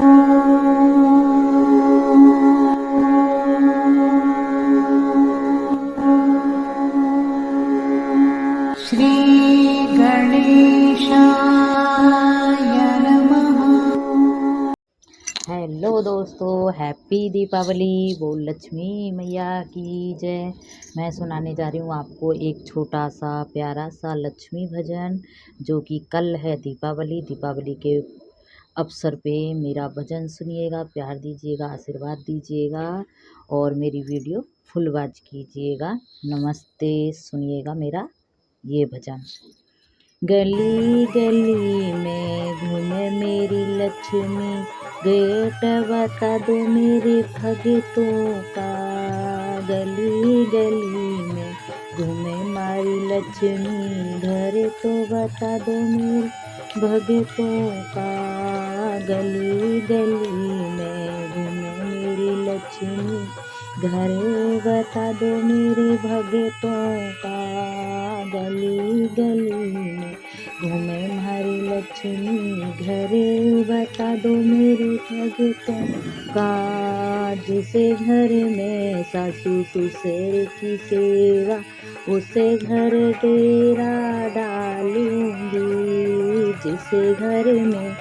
श्री गणेशाय नमः। हेलो दोस्तों, हैप्पी दीपावली। बोल लक्ष्मी मैया की जय। मैं सुनाने जा रही हूँ आपको एक छोटा सा प्यारा सा लक्ष्मी भजन, जो कि कल है दीपावली। दीपावली के अवसर पे मेरा भजन सुनिएगा, प्यार दीजिएगा, आशीर्वाद दीजिएगा और मेरी वीडियो फुल वॉच कीजिएगा। नमस्ते। सुनिएगा मेरा ये भजन। गली गली में घूमे मेरी लक्ष्मी, गेट बता दो मेरे भगतों का। गली गली में घूमे मारी लक्ष्मी, घर तो बता दो मेरे भगतों का। गली गली में घूमे मेरी लक्ष्मी, घर बता दो मेरे भगतों का। गली गली में घूमे मारी लक्ष्मी, घर बता दो मेरे भगतों का। जिसे घर में सासू ससुर की सेवा, उसे घर डेरा डालूंगी। जिसे घर में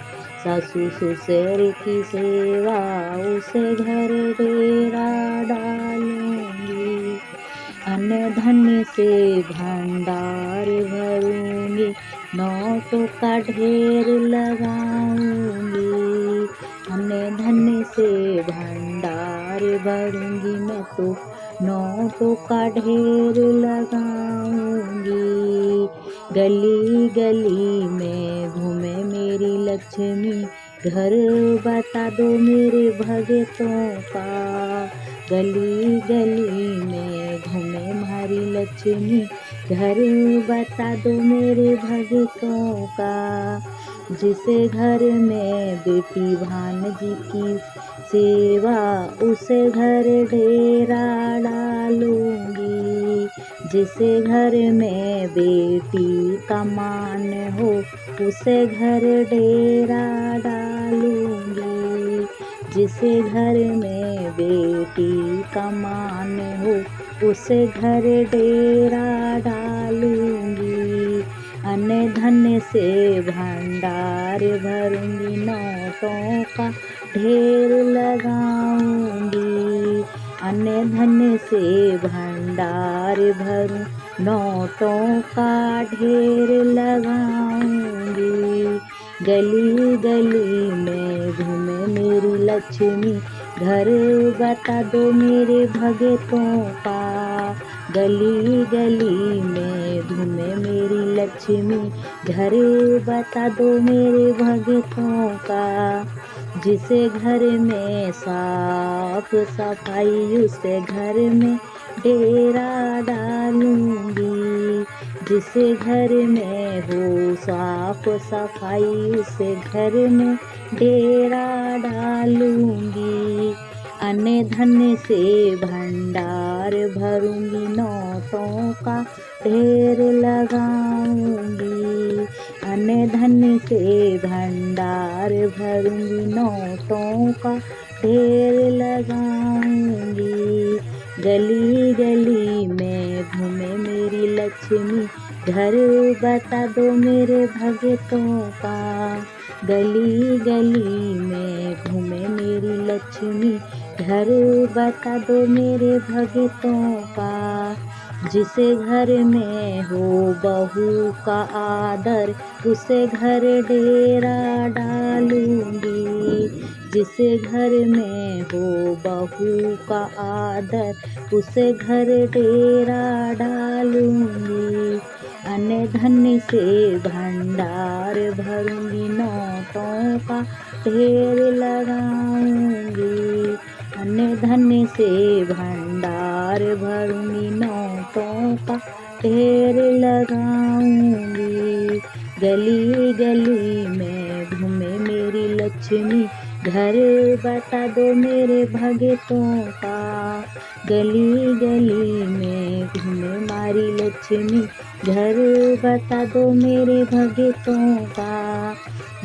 सासू ससुर की सेवा, उसे घर डेरा डालूंगी। अन्न धन से भंडार भरूंगी, नोटों का ढेर लगाऊंगी। अन्न धन से भंडार भरूंगी, मैं तो नोटों का ढेर लगाऊंगी। गली गली में घूमे मेरी लक्ष्मी, घर बता दो मेरे भगतों का। गली गली में घूमे मारी लक्ष्मी, घर बता दो मेरे भगतों का। जिसे घर में बेटी भानजी की सेवा, उसे घर डेरा डालूंगी। जिसे घर में बेटी का मान हो, उसे घर डेरा डालूंगी। जिसे घर में बेटी का मान हो, उसे घर डेरा डालूंगी। अन्न धन से भंडार भरूंगी, नोटों का ढेर लगाऊंगी। अन्न धन से भंडार भरूं, नोटों का ढेर लगाऊंगी। गली गली में घूमे मेरी लक्ष्मी, घर बता दो मेरे भगतों का। गली गली में घूमे मेरी लक्ष्मी, घर बता दो मेरे भगतों का। जिसे घर में साफ सफाई, उसे घर में डेरा डालूंगी। जिसे घर में हो साफ सफाई, उसे घर में डेरा डालूंगी। अन्न धन से भंडार भरूंगी, नोटों का ढेर लगाऊंगी। अन्न धन से भंडार भरूंगी, नोटों का ढेर लगाऊंगी। गली गली में घूमे मेरी लक्ष्मी, घर बता दो मेरे भगतों का। गली गली में घूमे मेरी लक्ष्मी, घर बता दो मेरे भगतों का। जिसे घर में हो बहू का आदर, उसे घर डेरा डालूंगी। जिसे घर में हो बहू का आदर, उसे घर डेरा डालूंगी। अन्न धन से भंडार भरूंगी, नोटों का ढेर लगाऊंगी। अन्न धन से भंडार भरूंगी, नोटों का ढेर लगाऊंगी। गली गली में घूमे मेरी लक्ष्मी, घर बता दो मेरे भगतों का। गली गली में घूमे मारी लक्ष्मी, घर बता दो मेरे भगतों का।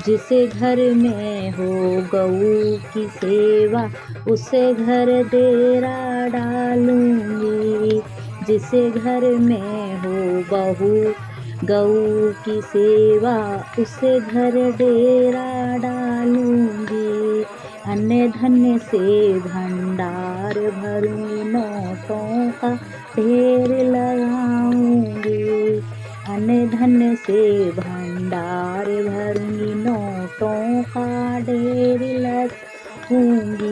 जिसे घर में हो गऊ की सेवा उसे घर डेरा डालूंगी। जिसे घर में हो बहू गऊ की सेवा उसे घर डेरा डालूंगी। अन्य धन्य से भंडार भरूंगी, नोटों का ढेर लगाऊंगी। अन्य धन्य से भंडार भरूंगी, नोटों का ढेर लगाऊंगी।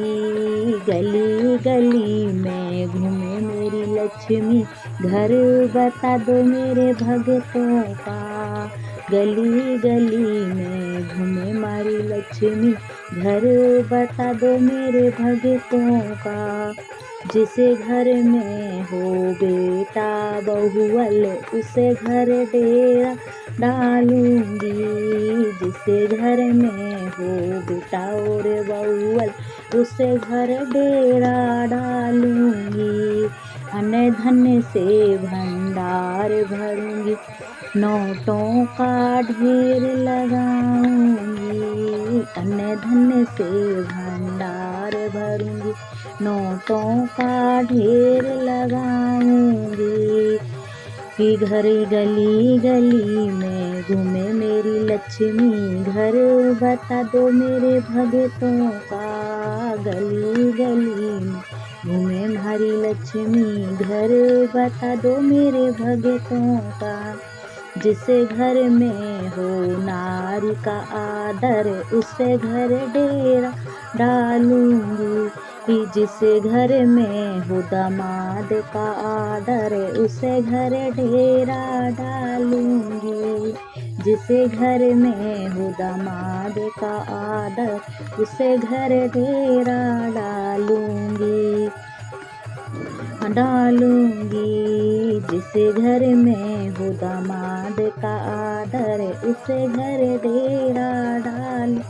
गली गली में घूमे मेरी लक्ष्मी, घर बता दो मेरे भगतों का। गली गली में घूमे मारी लक्ष्मी, घर बता दो मेरे भगतों का। जिसे घर में हो बेटा बहुअल उसे घर डेरा डालूंगी। जिसे घर में हो बेटा और बहुअल उसे घर डेरा डालूंगी। अन्य धन्य से भंडार भरूंगी, नोटों का ढेर लगाऊंगी। अन्य धन्य से भंडार भरूंगी, नोटों का ढेर लगाऊंगी। कि घर गली गली में घूमे मेरी लक्ष्मी, घर बता दो मेरे भगतों का। गली गली में घूमे हमारी लक्ष्मी, घर बता दो मेरे भगतों का। जिसे घर में हो नारी का आदर उसे घर डेरा डालूंगी। जिसे घर में हो दामाद का आदर उसे घर डेरा डालूंगी। जिसे घर में हो दामाद का आदर उसे घर डेरा डालूंगी। जिसे घर में हो दामाद का आदर उसे घर डेरा डालूंगी।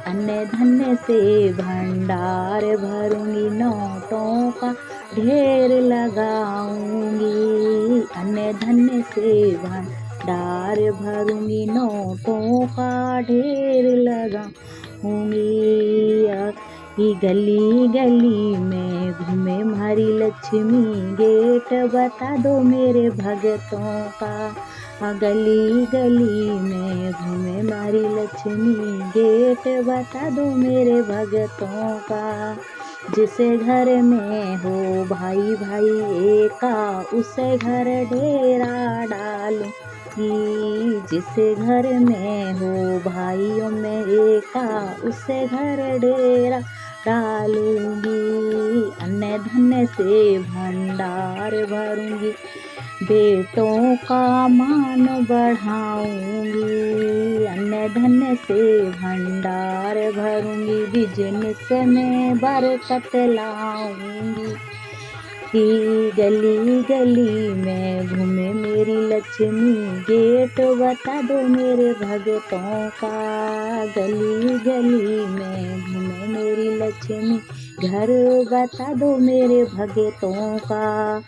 अन्य धन्य से भंडार भरूंगी, नोटों का ढेर लगाऊंगी। अन्य धन्य से भंडार भरूंगी, नोटों का ढेर लगाऊंगी। गली गली में घूमे हमारी लक्ष्मी, गेट बता दो मेरे भगतों का। गली गली में घूमे हमारी लक्ष्मी, गेट बता दो मेरे भगतों का। जिसे घर में हो भाई भाई एका उसे घर डेरा डालूंगी। जिसे घर में हो भाइयों में एका उसे घर डेरा डालूंगी। अन्य धन्य से भंडार भरूंगी, बेटों का मान बढ़ाऊंगी। अन्य धन्य से भंडार भरूंगी, बिजनेस में बरकत लाऊंगी। गली गली में घूमे मेरी लक्ष्मी, गेट बता दो मेरे भगतों का। गली गली में घूमे मेरी लक्ष्मी, घर बता दो मेरे भगतों का।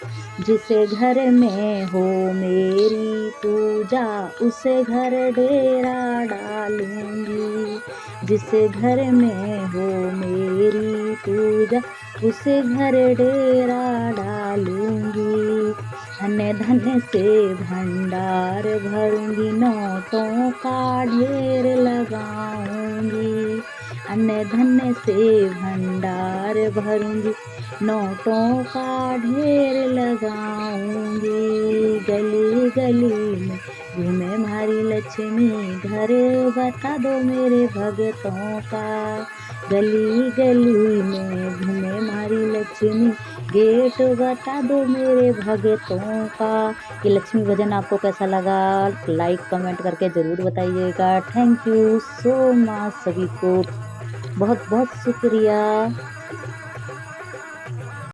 जिसे घर में हो मेरी पूजा उसे घर डेरा डालूंगी। जिसे घर में हो मेरी पूजा उसे घर डेरा डालूंगी। अन्य धन्य से भंडार भरूंगी, नोटों का ढेर लगाऊंगी। अन्य धन्य से भंडार भरूंगी, नोटों का ढेर लगाऊंगी। गली गली में घूमे हमारी लक्ष्मी, घर बता दो मेरे भगतों का। गली गली में घूमे हमारी लक्ष्मी, गेट बता दो मेरे भगतों का। ये लक्ष्मी भजन आपको कैसा लगा, लाइक कमेंट करके ज़रूर बताइएगा। थैंक यू सो मच, सभी को बहुत बहुत शुक्रिया।